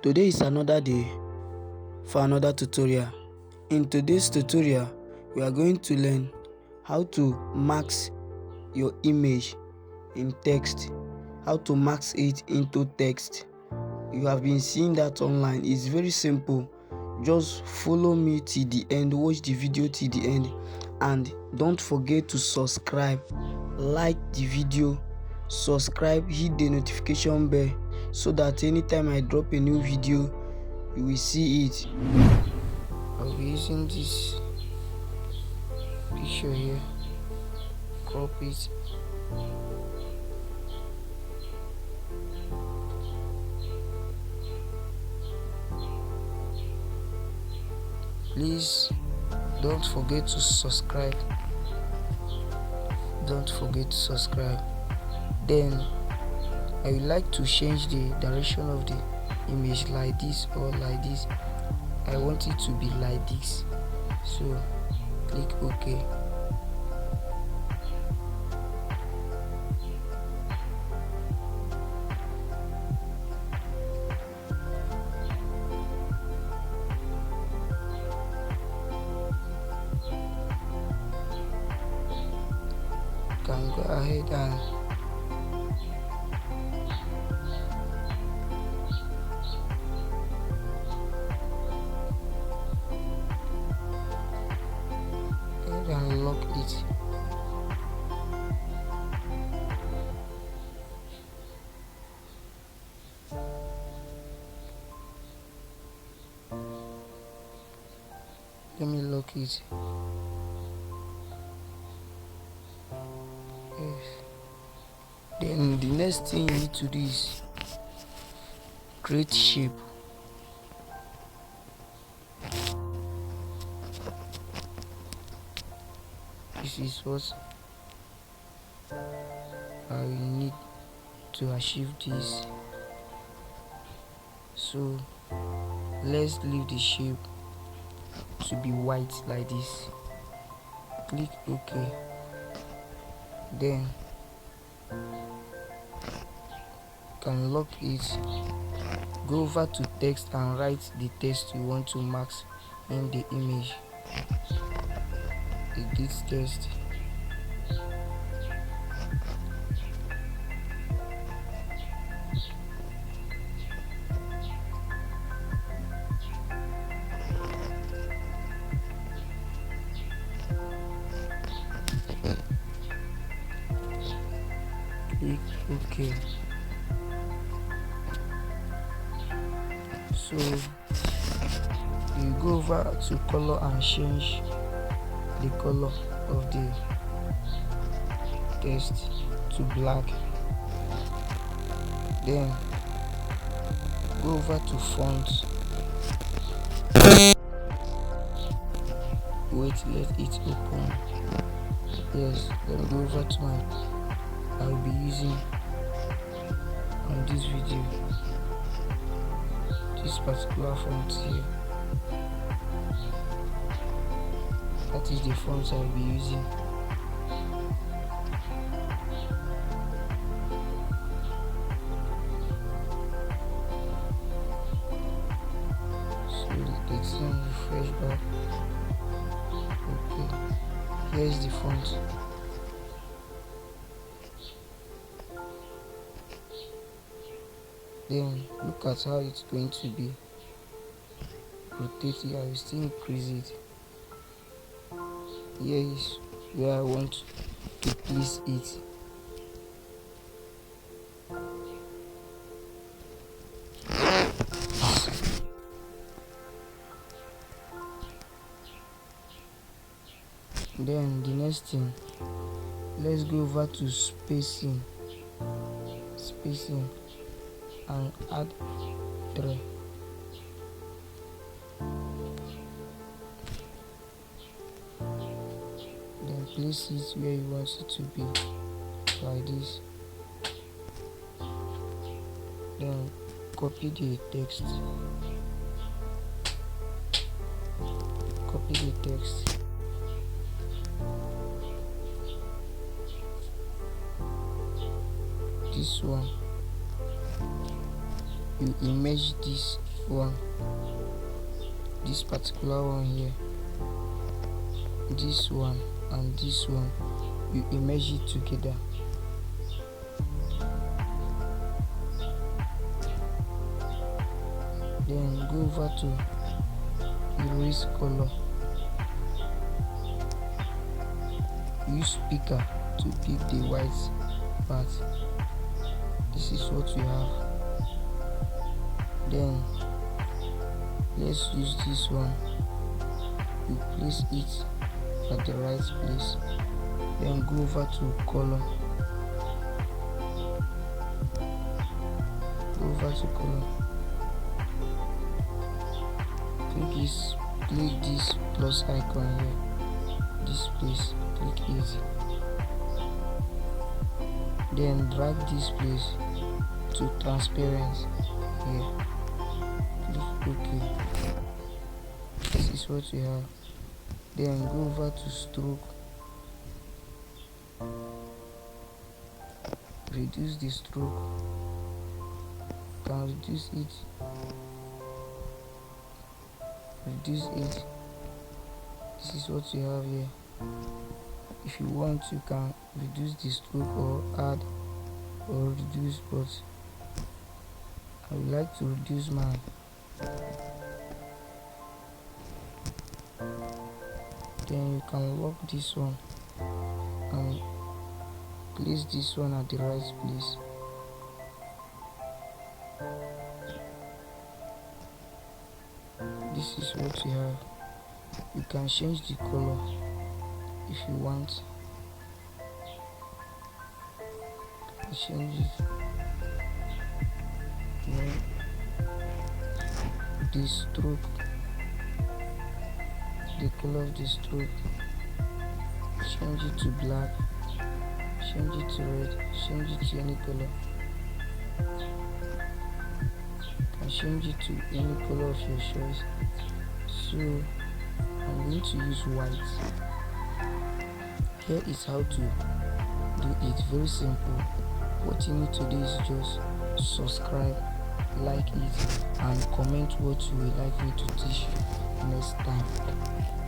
Today is another day for another tutorial. In today's tutorial, we are going to learn how to mask your image in text, how to mask it into text. You have been seeing that online. It's very simple. Just follow me till the end, watch the video till the end, and don't forget to subscribe, like the video, subscribe, hit the notification bell so that anytime I drop a new video you will see it. I'll be using this picture here, crop it, please don't forget to subscribe, then I would like to change the direction of the image like this or like this. I want it to be like this, so click OK. Can go ahead and lock it. Let me lock it. Yes. Then the next thing you need to do is create shape. This is what I will need to achieve this. So let's leave the shape to be white like this. Click OK. Then can lock it. Go over to text and write the text you want to mask in the image. Edit text. Click OK. So you go over to color and change the color of the text to black. Then go over to font. Wait, let it open. Yes, let me go over to my I'll be using on this video this particular font here. That is the font I'll be using. So let's refresh back. Okay, here's the font. Then look at how it's going to be rotated. I will still increase it. Here is where I want to place it. Then the next thing, let's go over to spacing and add 3. Then place it where you want it to be, like this. Then copy the text. This one, you image this one, this particular one here, this one and this one, you image it together. Then go over to erase color. Use picker to pick the white part. This is what we have. Then let's use this one. You place it at the right place. Then go over to color. Go over to color. Click this plus icon here. This place. Click it. Then drag this place to transparent here. Click OK. This is what we have. Then go over to stroke. Reduce the stroke. Can reduce it. Reduce it. This is what you have here. If you want, you can reduce the stroke or add or reduce, but I would like to reduce mine. Then you can lock this one and place this one at the right place. This is what you have. You can change the color if you want. Change it. Then the stroke, the color of the stroke, change it to black, change it to red, change it to any color. You can change it to any color of your choice. So I'm going to use white. Here is how to do it. Very simple. What you need to do is just subscribe, like it, and comment what you would like me to teach you next time.